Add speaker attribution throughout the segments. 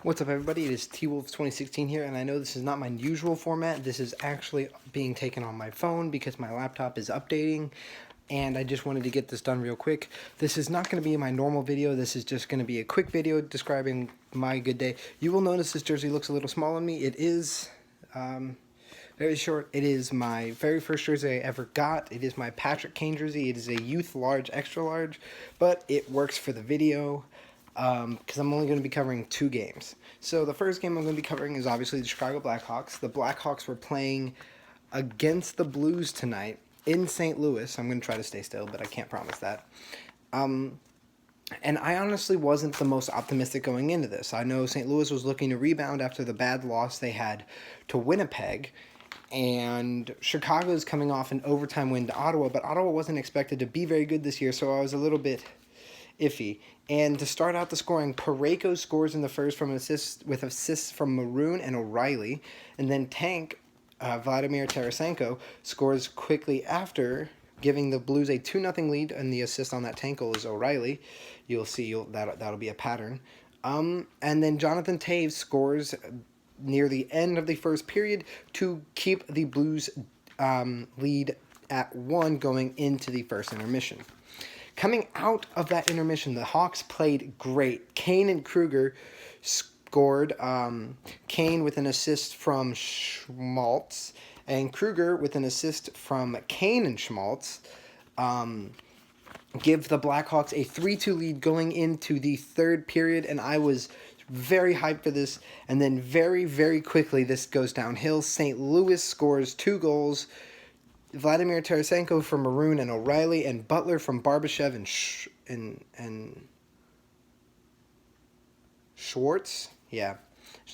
Speaker 1: What's up, everybody? It is T-Wolves2016 here, and I know this is not my usual format. This is actually being taken on my phone because my laptop is updating, and I just wanted to get this done real quick. This is not going to be my normal video. This is just going to be a quick video describing my good day. You will notice this jersey looks a little small on me. It is very short. It is my very first jersey I ever got. It is my Patrick Kane jersey. It is a youth large, extra large, but it works for the video. Because I'm only going to be covering 2 games. So the first game I'm going to be covering is obviously the Chicago Blackhawks. The Blackhawks were playing against the Blues tonight in St. Louis. I'm going to try to stay still, but I can't promise that. And I honestly wasn't the most optimistic going into this. I know St. Louis was looking to rebound after the bad loss they had to Winnipeg. And Chicago is coming off an overtime win to Ottawa, but Ottawa wasn't expected to be very good this year, so I was a little bit iffy. And to start out the scoring, Parayko scores in the first with assists from Maroon and O'Reilly, and then Tank, Vladimir Tarasenko, scores quickly after, giving the Blues a 2-0 lead, and the assist on that Tank goal is O'Reilly. You'll see that'll be a pattern. And then Jonathan Toews scores near the end of the first period to keep the Blues lead at 1 going into the first intermission. Coming out of that intermission, the Hawks played great. Kane and Kruger scored. Kane with an assist from Schmaltz, and Kruger with an assist from Kane and Schmaltz. Give the Blackhawks a 3-2 lead going into the third period, and I was very hyped for this. And then very, very quickly, this goes downhill. St. Louis scores 2 goals. Vladimir Tarasenko from Maroon and O'Reilly, and Butler from Barbashev and Schwartz. Yeah,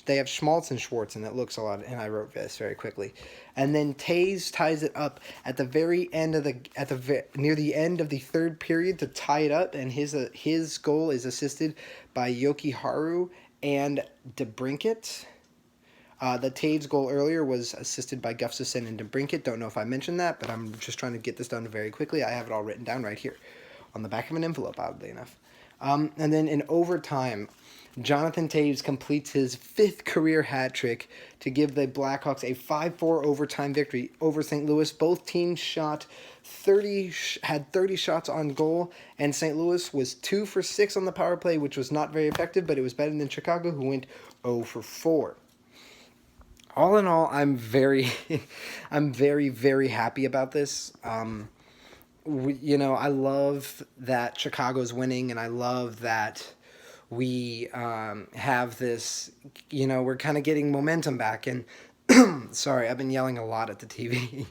Speaker 1: they have Schmaltz and Schwartz, and it looks a lot. And I wrote this very quickly. And then Toews ties it up at the very end of near the end of the third period to tie it up, and his goal is assisted by Jokiharju and DeBrincat. The Toews goal earlier was assisted by Gustafsson and DeBrincat. Don't know if I mentioned that, but I'm just trying to get this done very quickly. I have it all written down right here on the back of an envelope, oddly enough. And then in overtime, Jonathan Toews completes his 5th career hat trick to give the Blackhawks a 5-4 overtime victory over St. Louis. Both teams had 30 shots on goal, and St. Louis was 2 for 6 on the power play, which was not very effective, but it was better than Chicago, who went 0 for 4. All in all, I'm very, very happy about this. I love that Chicago's winning, and I love that we have this, we're kind of getting momentum back. And sorry, I've been yelling a lot at the TV.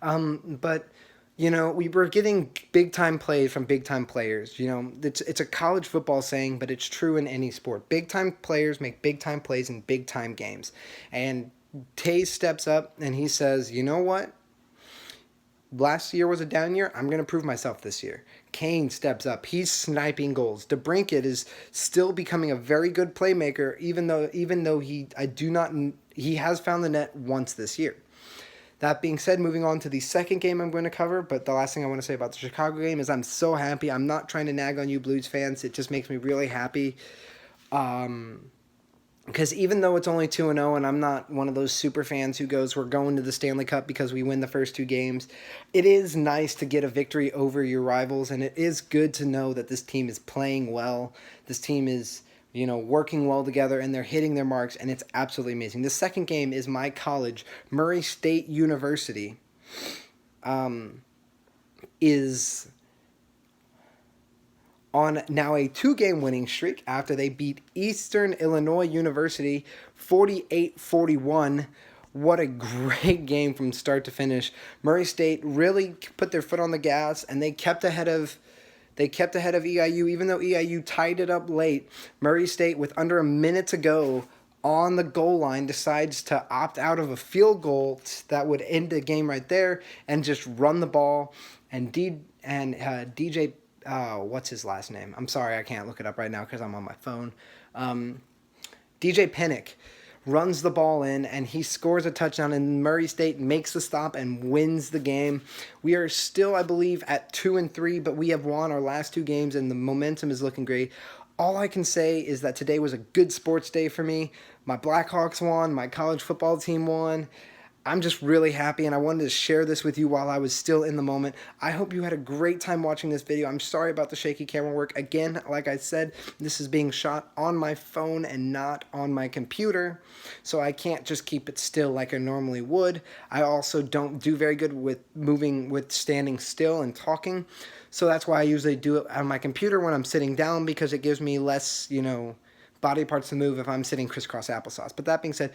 Speaker 1: But we were getting big-time plays from big-time players. It's a college football saying, but it's true in any sport. Big-time players make big-time plays in big-time games. And Toews steps up and he says, you know what? Last year was a down year. I'm going to prove myself this year. Kane steps up. He's sniping goals. DeBrincat is still becoming a very good playmaker, even though he has found the net once this year. That being said, moving on to the second game I'm going to cover, but the last thing I want to say about the Chicago game is I'm so happy. I'm not trying to nag on you Blues fans. It just makes me really happy. Because even though it's only 2-0 and I'm not one of those super fans who goes, we're going to the Stanley Cup because we win the first 2 games, it is nice to get a victory over your rivals, and it is good to know that this team is playing well. This team is, working well together, and they're hitting their marks, and it's absolutely amazing. The second game is my college, Murray State University, is on now a 2-game winning streak after they beat Eastern Illinois University 48-41. What a great game from start to finish. Murray State really put their foot on the gas, and they kept ahead of EIU, even though EIU tied it up late. Murray State, with under a minute to go on the goal line, decides to opt out of a field goal that would end the game right there and just run the ball. And DJ, what's his last name? I'm sorry, I can't look it up right now because I'm on my phone. DJ Pinnock runs the ball in, and he scores a touchdown, and Murray State makes the stop and wins the game. We are still, I believe, at 2-3, but we have won our last 2 games, and the momentum is looking great. all I can say is that today was a good sports day for me. My Blackhawks won, my college football team won. I'm just really happy, and I wanted to share this with you while I was still in the moment. I hope you had a great time watching this video. I'm sorry about the shaky camera work. Again, like I said, this is being shot on my phone and not on my computer, so I can't just keep it still like I normally would. I also don't do very good with standing still and talking, so that's why I usually do it on my computer when I'm sitting down, because it gives me less, body parts to move if I'm sitting crisscross applesauce. But that being said,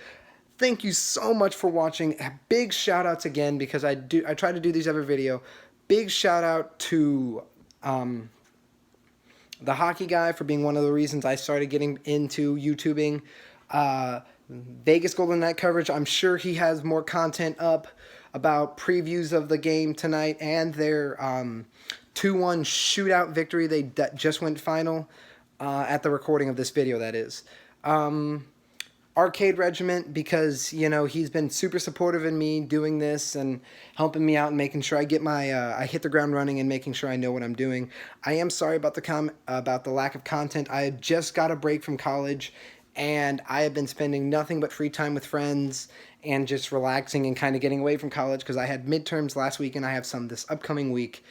Speaker 1: thank you so much for watching. Big shout outs again, because I try to do these every video. Big shout out to the hockey guy for being one of the reasons I started getting into YouTubing. Vegas Golden Knight coverage. I'm sure he has more content up about previews of the game tonight and their 2-1 shootout victory. They just went final at the recording of this video, that is. Arcade Regiment, because he's been super supportive in me doing this and helping me out and making sure I get I hit the ground running and making sure I know what I'm doing. I am sorry about the lack of content. I had just got a break from college, and I have been spending nothing but free time with friends and just relaxing and kind of getting away from college, because I had midterms last week and I have some this upcoming week.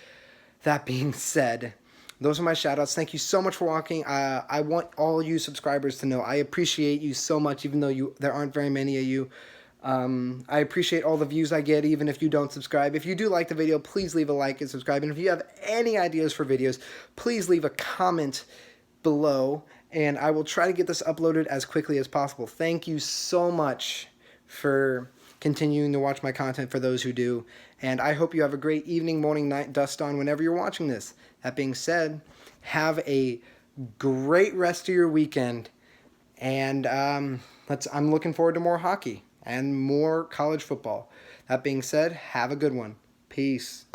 Speaker 1: That being said, those are my shout-outs. Thank you so much for watching. I want all you subscribers to know I appreciate you so much, even though there aren't very many of you. I appreciate all the views I get, even if you don't subscribe. If you do like the video, please leave a like and subscribe. And if you have any ideas for videos, please leave a comment below, and I will try to get this uploaded as quickly as possible. Thank you so much for continuing to watch my content, for those who do, and I hope you have a great evening, morning, night, dusk dawn, whenever you're watching this. That being said, have a great rest of your weekend, and I'm looking forward to more hockey and more college football. That being said, have a good one. Peace.